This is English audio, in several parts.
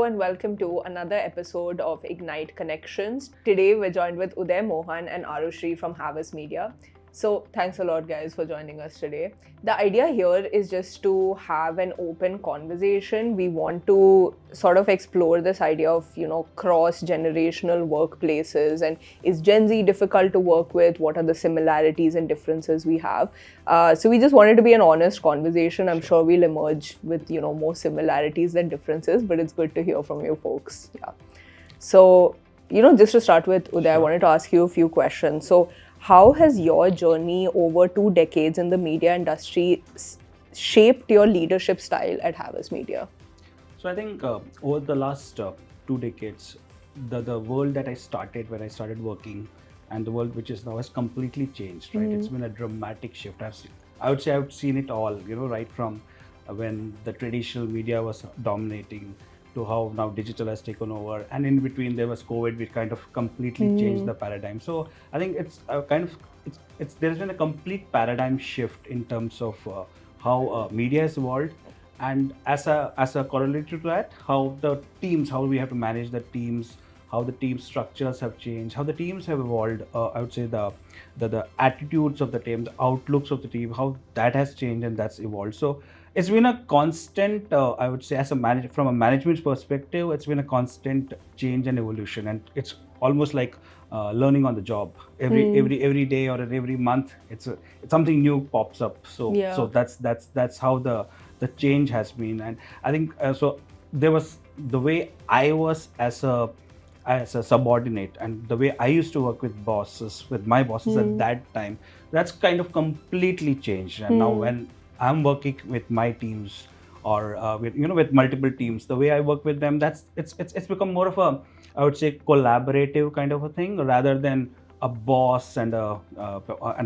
and welcome to another episode of Ignite Connections. Today we're joined with Uday Mohan and Aarushi from Havas Media. So thanks a lot guys for joining us today. The idea here is just to have an open conversation. We want to sort of explore this idea of, cross-generational workplaces, and is Gen Z difficult to work with? What are the similarities and differences we have? So we just wanted to be an honest conversation. I'm sure we'll emerge with, more similarities than differences, but it's good to hear from you folks. Yeah. So, just to start with, Uday, I wanted to ask you a few questions. So, how has your journey over 2 decades in the media industry shaped your leadership style at Havas Media? So I think over the last 2 decades, the world that I started when I started working and the world which is now has completely changed, right? It's been a dramatic shift. I would say I've seen it all, right from when the traditional media was dominating to how now digital has taken over, and in between there was COVID, which kind of completely changed the paradigm. So I think it's there's been a complete paradigm shift in terms of how media has evolved, and as a corollary to that, how the teams, how we have to manage the teams, how the team structures have changed, how the teams have evolved. I would say the attitudes of the team, the outlooks of the team, how that has changed and that's evolved. So it's been a constant. I would say, from a management perspective, it's been a constant change and evolution, and it's almost like learning on the job. Every day or every month, it's something new pops up. So that's how the change has been. And I think so there was the way I was as a subordinate, and the way I used to work with my bosses at that time, that's kind of completely changed. And now when I'm working with my teams, or with multiple teams, the way I work with them, it's become more of a, I would say, collaborative kind of a thing, rather than a boss and a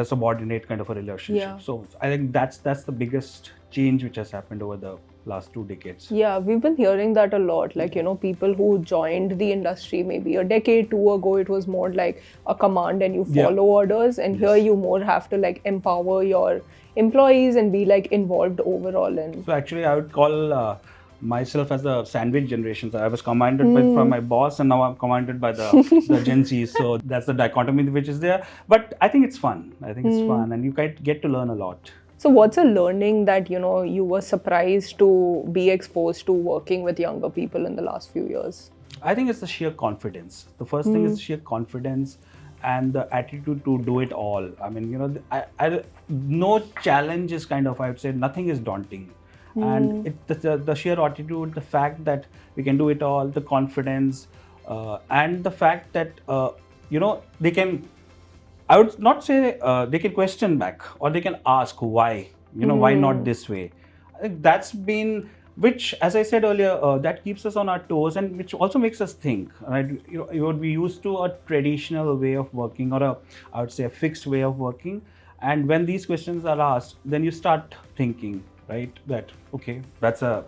subordinate kind of a relationship. Yeah. So I think that's the biggest change which has happened over the last 2 decades. Yeah, we've been hearing that a lot. Like, people who joined the industry maybe a decade, two ago, it was more like a command and you follow orders. And here you more have to like empower your employees and be like involved overall. And so actually, I would call myself as the sandwich generation. So I was commanded from my boss, and now I'm commanded by the Gen Z. So that's the dichotomy which is there. But I think it's fun. I think it's fun, and you get to learn a lot. so what's a learning that, you were surprised to be exposed to working with younger people in the last few years? I think it's the sheer confidence. The first thing is sheer confidence and the attitude to do it all. I mean, no challenge is kind of, I would say, nothing is daunting. And the sheer attitude, the fact that we can do it all, the confidence, and the fact that, they can, I would not say they can question back, or they can ask why, why not this way. I think that's been, which, as I said earlier, that keeps us on our toes, and which also makes us think, right? You would be used to a traditional way of working, or I would say, a fixed way of working. And when these questions are asked, then you start thinking, right? That, okay, that's a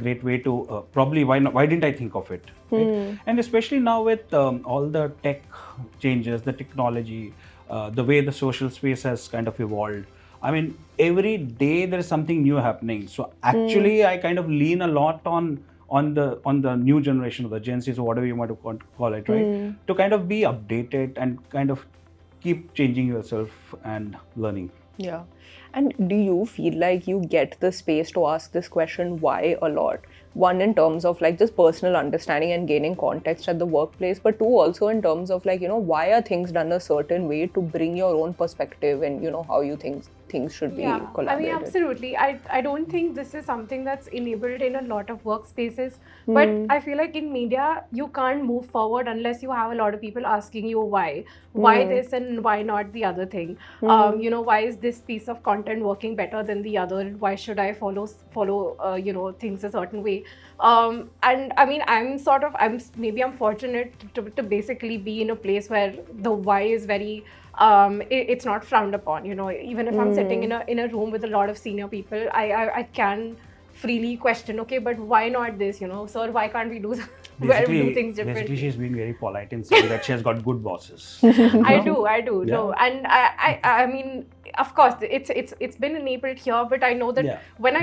great way to probably, why didn't I think of it? Right? And especially now with all the tech changes, the technology, the way the social space has kind of evolved. I mean, every day there is something new happening. So actually, I kind of lean a lot on the new generation of the Gen Z, or whatever you might call it, right? To kind of be updated and kind of keep changing yourself and learning. Yeah. And do you feel like you get the space to ask this question, why, a lot? One, in terms of like just personal understanding and gaining context at the workplace, but two, also in terms of like, why are things done a certain way, to bring your own perspective and, how you think things should be collaborated. I mean, absolutely. I don't think this is something that's enabled in a lot of workspaces, but I feel like in media, you can't move forward unless you have a lot of people asking you why this and why not the other thing. Why is this piece of content working better than the other? Why should I follow things a certain way? And I mean, I'm fortunate to basically be in a place where the why is very it's not frowned upon. Even if I'm sitting in a room with a lot of senior people, I can freely question, okay, but why not this, sir, why can't we do that? where we do things differently. Basically, she's being very polite in saying that she has got good bosses. I do. Yeah. No, and I mean, of course, it's been enabled here, but I know that Yeah. when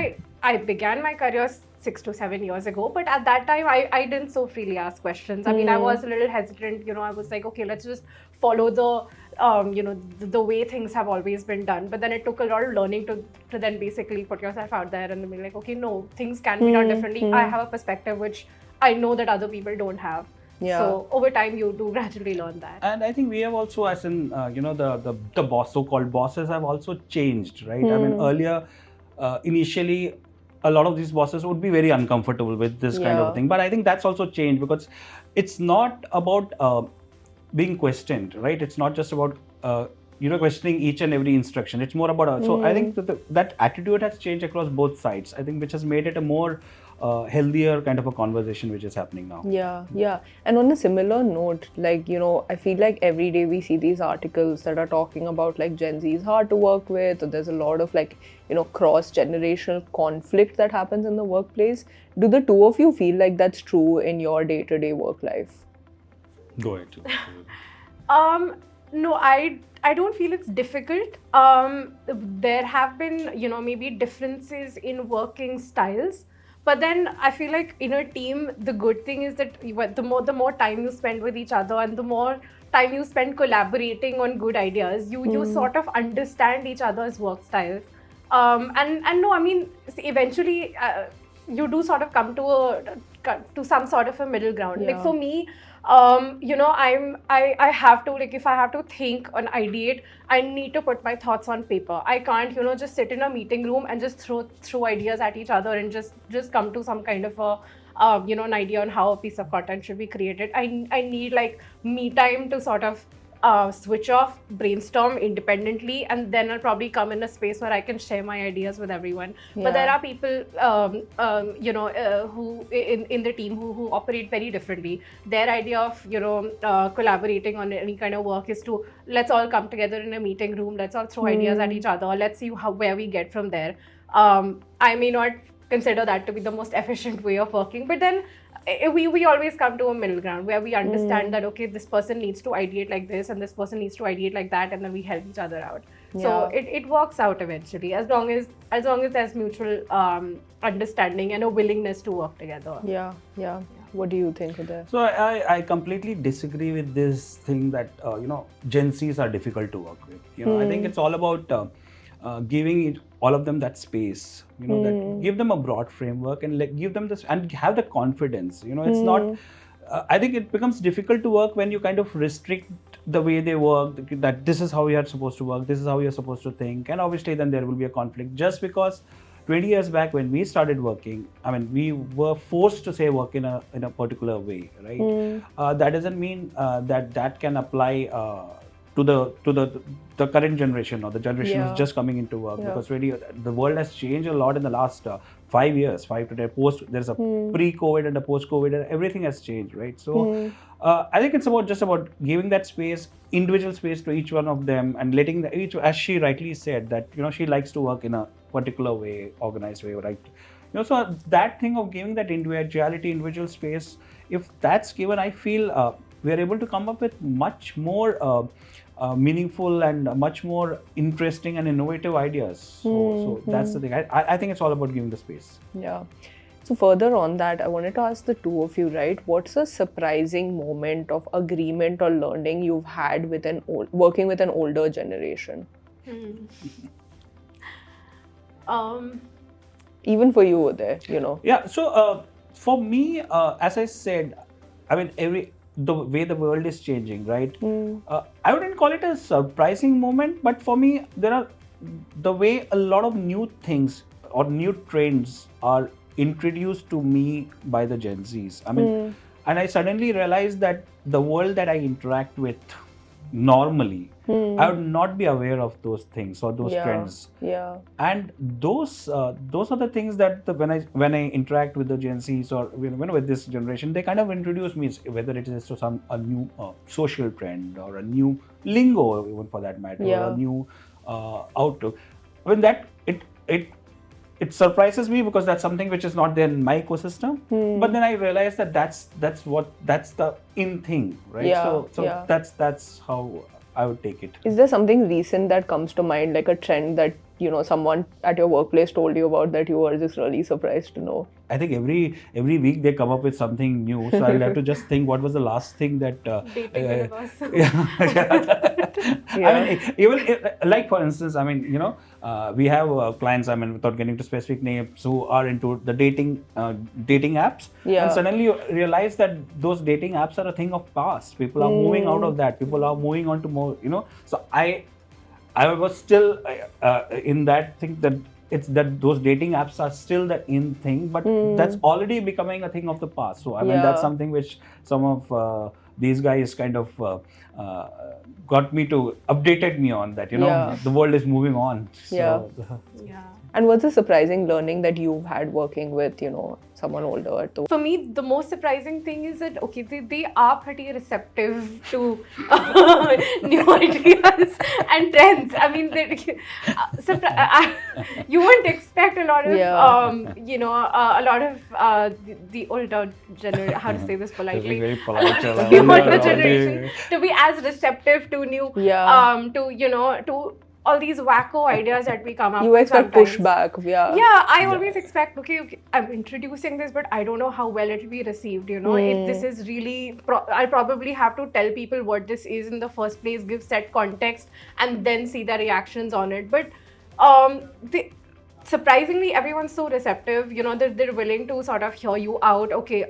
I began my career 6 to 7 years ago, but at that time I didn't so freely ask questions. I mean, I was a little hesitant. You know, I was like, okay, let's just follow the way things have always been done. But then it took a lot of learning to then basically put yourself out there and be like, okay, no, things can be done differently. I have a perspective which I know that other people don't have. Yeah. So over time, you do gradually learn that. And I think we have also, as in the boss, so-called bosses have also changed, right? I mean, earlier, initially, a lot of these bosses would be very uncomfortable with this kind of thing. But I think that's also changed because it's not about being questioned, right? It's not just about questioning each and every instruction. It's more about so I think that attitude has changed across both sides. I think which has made it a more healthier kind of a conversation which is happening now. Yeah. And on a similar note, like, I feel like every day we see these articles that are talking about like Gen Z is hard to work with, or there's a lot of like, cross-generational conflict that happens in the workplace. Do the two of you feel like that's true in your day-to-day work life? Go ahead. No, I don't feel it's difficult. There have been, maybe differences in working styles. But then I feel like in a team, the good thing is that the more time you spend with each other and the more time you spend collaborating on good ideas, you sort of understand each other's work styles. And no, I mean, eventually you do sort of come to some sort of a middle ground. Yeah. Like for me, I have to, like, if I have to think and ideate, I need to put my thoughts on paper. I can't, just sit in a meeting room and just throw ideas at each other and just come to some kind of a an idea on how a piece of content should be created. I need like me time to sort of switch off, brainstorm independently, and then I'll probably come in a space where I can share my ideas with everyone. But there are people, who in the team who operate very differently. Their idea of collaborating on any kind of work is to let's all come together in a meeting room. Let's all throw ideas at each other. Let's see where we get from there. I may not consider that to be the most efficient way of working, but then we always come to a middle ground where we understand that, okay, this person needs to ideate like this and this person needs to ideate like that, and then we help each other out. So it works out eventually as long as there's mutual understanding and a willingness to work together. Yeah. What do you think of that? So I completely disagree with this thing that Gen Zs are difficult to work with. I think it's all about giving all of them that space, that give them a broad framework and give them this and have the confidence. It's not. I think it becomes difficult to work when you kind of restrict the way they work. That this is how we are supposed to work. This is how you are supposed to think, and obviously then there will be a conflict. Just because 20 years back when we started working, I mean, we were forced to say work in a particular way, right? That doesn't mean that can apply to the current generation or the generation who's just coming into work, because really the world has changed a lot in the last 5 years, 5 to 10 there's a pre-COVID and a post-COVID, and everything has changed, right? So I think it's just about giving that space, individual space to each one of them, and letting each, as she rightly said, that she likes to work in a particular way, organized way, right? So that thing of giving that individuality, individual space, if that's given, I feel we are able to come up with much more meaningful and much more interesting and innovative ideas. So that's the thing. I think it's all about giving the space. Yeah. So further on that, I wanted to ask the two of you, right? What's a surprising moment of agreement or learning you've had with working with an older generation? Even for you, Uday, Yeah. So for me, as I said, I mean, the way the world is changing, right? I wouldn't call it a surprising moment, but for me, there are the way a lot of new things or new trends are introduced to me by the Gen Zs. I mean, and I suddenly realized that the world that I interact with normally, I would not be aware of those things or those trends. Yeah. And those are the things that when I interact with the Gen Zs or with this generation, they kind of introduce me, whether it is to a new social trend or a new lingo, even for that matter, or a new outlook. When that it it surprises me because that's something which is not there in my ecosystem. But then I realized that that's the in thing, right? Yeah, So yeah. that's how I would take it. Is there something recent that comes to mind, like a trend that, you know, someone at your workplace told you about that you were just really surprised to know? I think every week they come up with something new, so I'll have to just think what was the last thing that. Dating universe. I mean, even like for instance, I mean, you know, we have clients. I mean, without getting to specific names, who are into the dating apps, Yeah. and suddenly you realize that those dating apps are a thing of past. People are moving out of that. People are moving on to more, you know. So I was still in that thing that it's that those dating apps are still the in thing, but that's already becoming a thing of the past. So I mean, that's Yeah. something which some of these guys kind of uh, got me to updated me on that. You know, Yeah. the world is moving on. So, Yeah. And what's a surprising learning that you've had working with, you know, someone older at the For me, the most surprising thing is that, okay, they are pretty receptive to new ideas and trends. I mean, you wouldn't expect a lot of, Yeah. you know, a lot of the older generation, how to say this being politely, very polite. the older generation to be as receptive to new, Yeah. to, you know, to all these wacko ideas that we come up You with expect sometimes. pushback. Yeah. Yeah, I Yeah. always expect, okay, I'm introducing this, but I don't know how well it will be received, you know. This is really, I'll probably have to tell people what this is in the first place, give set context, and then see their reactions on it. But surprisingly, everyone's so receptive, you know, they're willing to sort of hear you out, okay,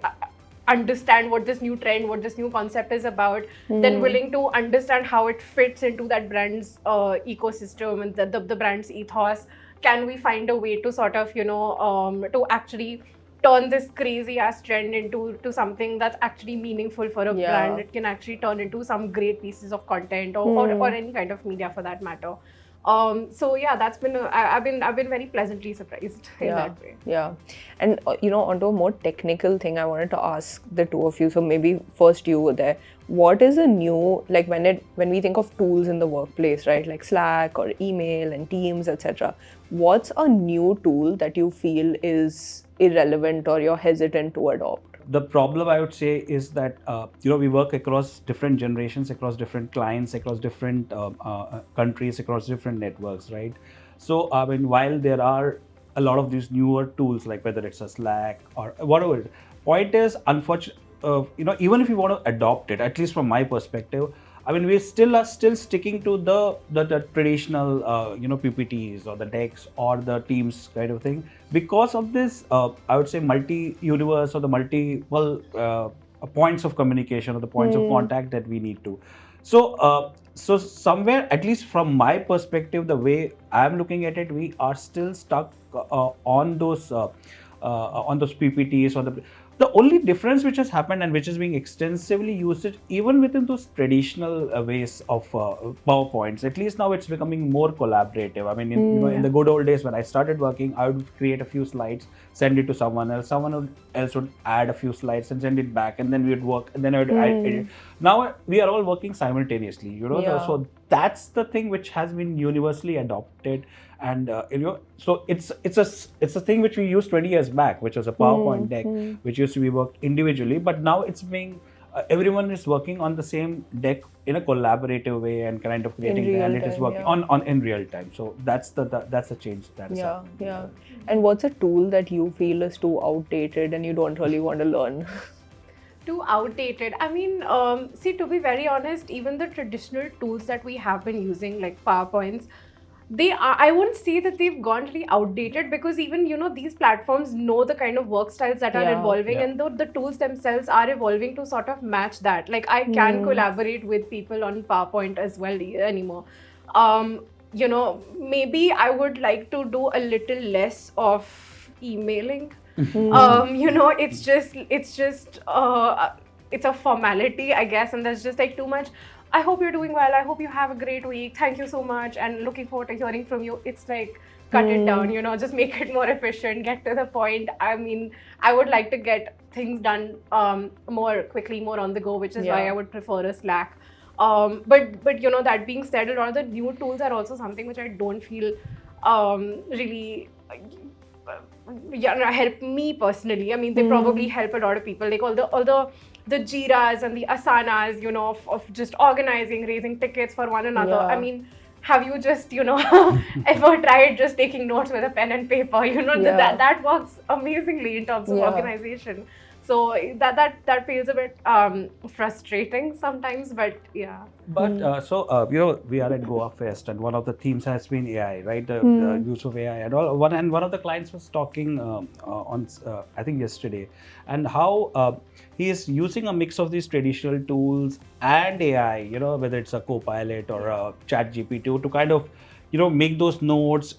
understand what this new trend, what this new concept is about, then willing to understand how it fits into that brand's ecosystem and the brand's ethos. Can we find a way to sort of, you know, to actually turn this crazy ass trend into something that's actually meaningful for a Yeah. brand? It can actually turn into some great pieces of content or any kind of media for that matter. So yeah, that's been I've been very pleasantly surprised in that way. Yeah. And you know, onto a more technical thing, I wanted to ask the two of you. So maybe first you were there. What is a new, like when we think of tools in the workplace, right? Like Slack or email and Teams, etc. What's a new tool that you feel is irrelevant or you're hesitant to adopt? The problem I would say is that you know, we work across different generations, across different clients, across different countries, across different networks, right? So I mean, while there are a lot of these newer tools, like whether it's a Slack or whatever, point is, unfortunately, you know, even if you want to adopt it, at least from my perspective, I mean, we still are sticking to the traditional you know, PPTs or the decks or the Teams kind of thing, because of this I would say multi-universe or the multiple points of communication or the points of contact that we need to. So somewhere, at least from my perspective, the way I'm looking at it, we are still stuck on those PPTs or the only difference which has happened and which is being extensively used is even within those traditional ways of PowerPoints. At least now it's becoming more collaborative. I mean, you know, in the good old days when I started working, I would create a few slides, send it to someone else. Someone else would add a few slides and send it back, and then we would work, and then I would edit. Now we are all working simultaneously. You know, Yeah. so that's the thing which has been universally adopted. And you know, so it's a thing which we used 20 years back, which was a PowerPoint deck, which used to be worked individually, but now it's being everyone is working on the same deck in a collaborative way and kind of creating real and it is time, working yeah. on in real time. So that's the change that is Yeah, happening. yeah. And what's a tool that you feel is too outdated and you don't really want to learn? Too outdated. I mean, see, to be very honest, even the traditional tools that we have been using, like PowerPoints, I wouldn't say that they've gone really outdated, because even, you know, these platforms know the kind of work styles that are Yeah. evolving, Yeah. and the tools themselves are evolving to sort of match that. Like, I can collaborate with people on PowerPoint as well anymore. You know, maybe I would like to do a little less of emailing. You know, it's just it's a formality, I guess, and there's just like too much. I hope you're doing well. I hope you have a great week. Thank you so much, and looking forward to hearing from you. It's like, cut it down, you know, just make it more efficient, get to the point. I mean, I would like to get things done more quickly, more on the go, which is why Yeah. I would prefer a Slack. But you know, that being said, a lot of the new tools are also something which I don't feel really help me personally. I mean, they probably help a lot of people, like all the Jiras and the Asanas, of just organizing, raising tickets for one another. Yeah. I mean, have you just, ever tried just taking notes with a pen and paper? That works amazingly in terms of Yeah. organization. So that feels a bit frustrating sometimes, but yeah. But we are at Goa Fest, and one of the themes has been AI, right? The use of AI and all. One of the clients was talking on I think yesterday, and how he is using a mix of these traditional tools and AI. Whether it's a Copilot or a Chat GPT to kind of make those notes,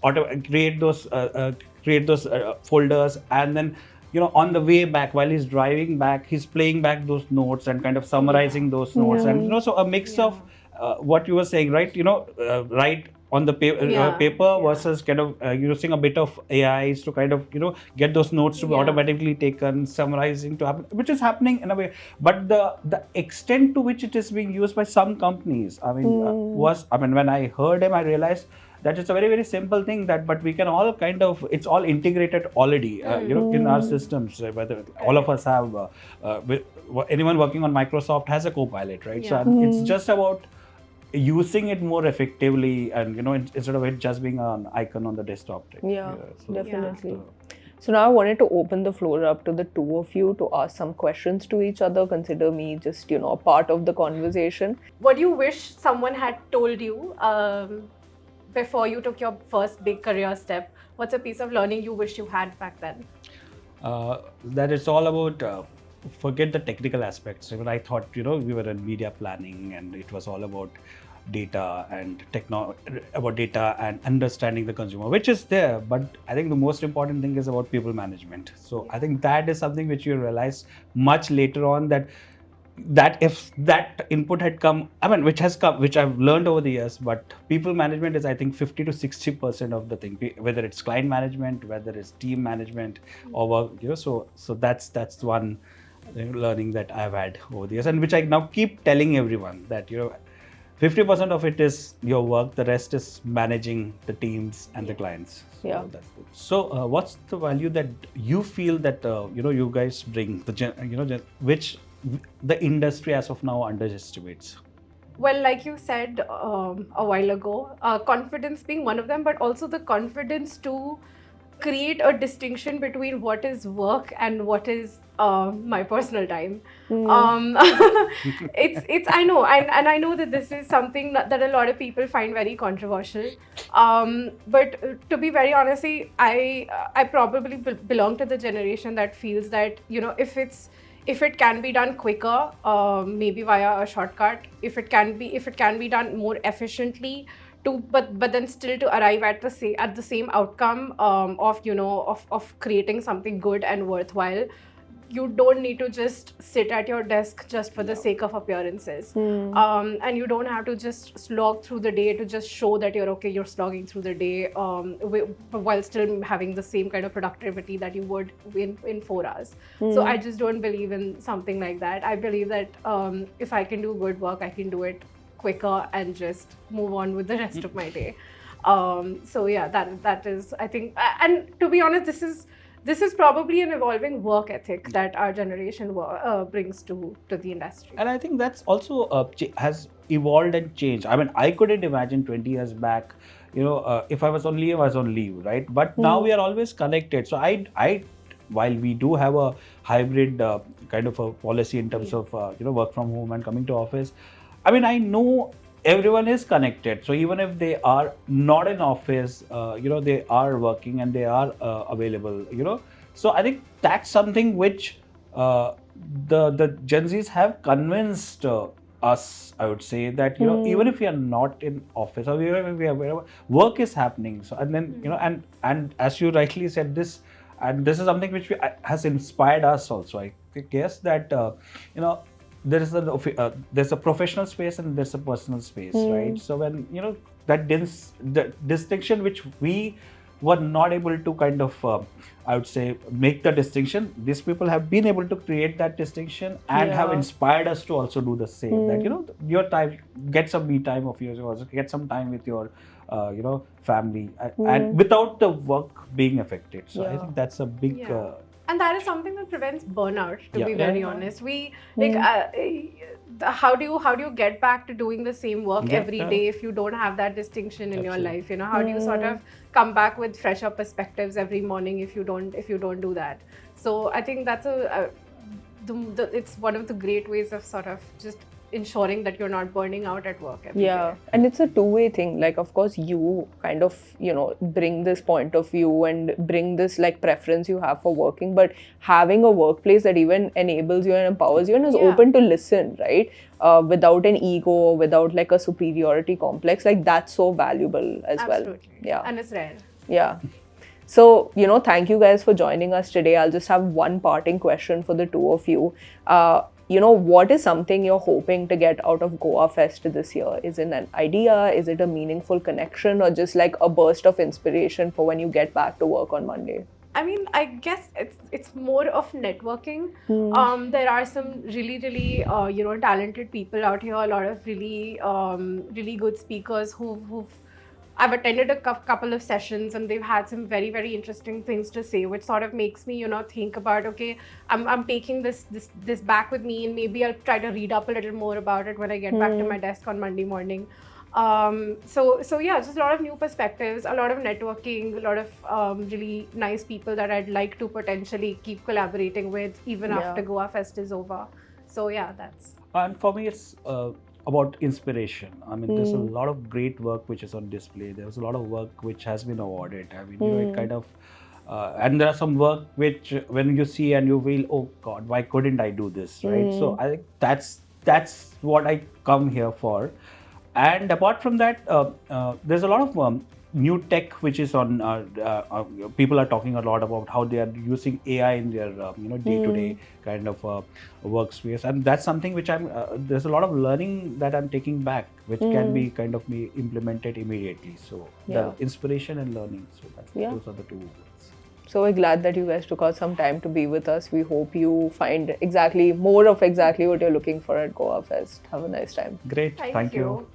create those folders, and then on the way back while he's driving back, he's playing back those notes and kind of summarizing those notes, and so a mix of what you were saying, right? Write on the paper versus kind of using a bit of AIs to kind of get those notes to be automatically taken, summarizing to happen, which is happening in a way. But the extent to which it is being used by some companies, I mean, when I heard him, I realized that it's a very, very simple thing, but we can all kind of, it's all integrated already in our systems, whether all of us have anyone working on Microsoft has a Copilot, right? So it's just about using it more effectively, and instead of it just being an icon on the desktop, right? Yeah, definitely. So now I wanted to open the floor up to the two of you to ask some questions to each other. Consider me just a part of the conversation. What do you wish someone had told you before you took your first big career step? What's a piece of learning you wish you had back then? That it's all about forget the technical aspects. When I thought we were in media planning, and it was all about data and data and understanding the consumer, which is there, but I think the most important thing is about people management. So I think that is something which you realize much later on, that if that input had come, which I've learned over the years, but people management is, I think, 50 to 60% of the thing, whether it's client management, whether it's team management, or work, so that's one learning that I've had over the years, and which I now keep telling everyone, that 50% of it is your work, the rest is managing the teams and the clients. Yeah. So that's good. So what's the value that you feel that you guys bring, which the industry as of now underestimates? Well, like you said a while ago, confidence being one of them, but also the confidence to create a distinction between what is work and what is my personal time. It's I know, and I know that this is something that a lot of people find very controversial. But to be very honest, I probably belong to the generation that feels that if it can be done quicker, maybe via a shortcut, if it can be done more efficiently, but then still to arrive at the same outcome of creating something good and worthwhile, you don't need to just sit at your desk just for the sake of appearances, and you don't have to just slog through the day to just show that you're slogging through the day while still having the same kind of productivity that you would in 4 hours. So I just don't believe in something like that. I believe that if I can do good work, I can do it quicker and just move on with the rest of my day. So yeah, that is, I think, and to be honest, this is probably an evolving work ethic that our generation brings to the industry. And I think that's also has evolved and changed. I couldn't imagine 20 years back, if I was on leave, I was on leave, right? But now we are always connected. So I while we do have a hybrid kind of a policy in terms of work from home and coming to office, I know everyone is connected. So even if they are not in office, they are working and they are available. So I think that's something which the Gen Zs have convinced us. I would say that even if we are not in office, or even if we are, work is happening. So and then and as you rightly said, this is something which has inspired us also. I guess that there's a professional space and there's a personal space, right? So when the distinction which we were not able to kind of I would say make the distinction, these people have been able to create that distinction and have inspired us to also do the same. That your time, get some me time of yours, also get some time with your family, and without the work being affected. So I Yeah. think that's a big. Yeah. And that is something that prevents burnout, to Yeah, be yeah, very yeah. honest. We like how do you get back to doing the same work Yeah, every yeah. day if you don't have that distinction in your Absolutely. life? You know, how do you sort of come back with fresher perspectives every morning if you don't do that? So I think that's it's one of the great ways of sort of just ensuring that you're not burning out at work every Yeah, day. and it's a two-way thing. Like, of course, you kind of, bring this point of view and bring this like preference you have for working, but having a workplace that even enables you and empowers you and is Yeah. open to listen, right? Without an ego, or without like a superiority complex, like that's so valuable as well. Absolutely. Yeah. And it's rare. Yeah. So, thank you guys for joining us today. I'll just have one parting question for the two of you. What is something you're hoping to get out of Goa Fest this year? Is it an idea? Is it a meaningful connection? Or just like a burst of inspiration for when you get back to work on Monday? I mean, I guess it's more of networking. There are some really talented people out here. A lot of really good speakers who've I've attended a couple of sessions and they've had some very interesting things to say, which sort of makes me think about, okay, I'm taking this back with me, and maybe I'll try to read up a little more about it when I get back to my desk on Monday morning. So yeah, just a lot of new perspectives, a lot of networking, a lot of really nice people that I'd like to potentially keep collaborating with even after Goa Fest is over. So yeah, that's. And for me, it's about inspiration. I mean, there's a lot of great work which is on display. There's a lot of work which has been awarded. I mean, it kind of, and there are some work which, when you see and you feel, oh God, why couldn't I do this, right? So I think that's what I come here for. And apart from that, there's a lot of new tech which is on. People are talking a lot about how they are using AI in their day-to-day kind of workspace, and that's something which there's a lot of learning that I'm taking back, which can be kind of be implemented immediately. So the inspiration and learning. So those are the two words. So we're glad that you guys took out some time to be with us. We hope you find more of exactly what you're looking for at Goa Fest. Have a nice time. Great. Thank you.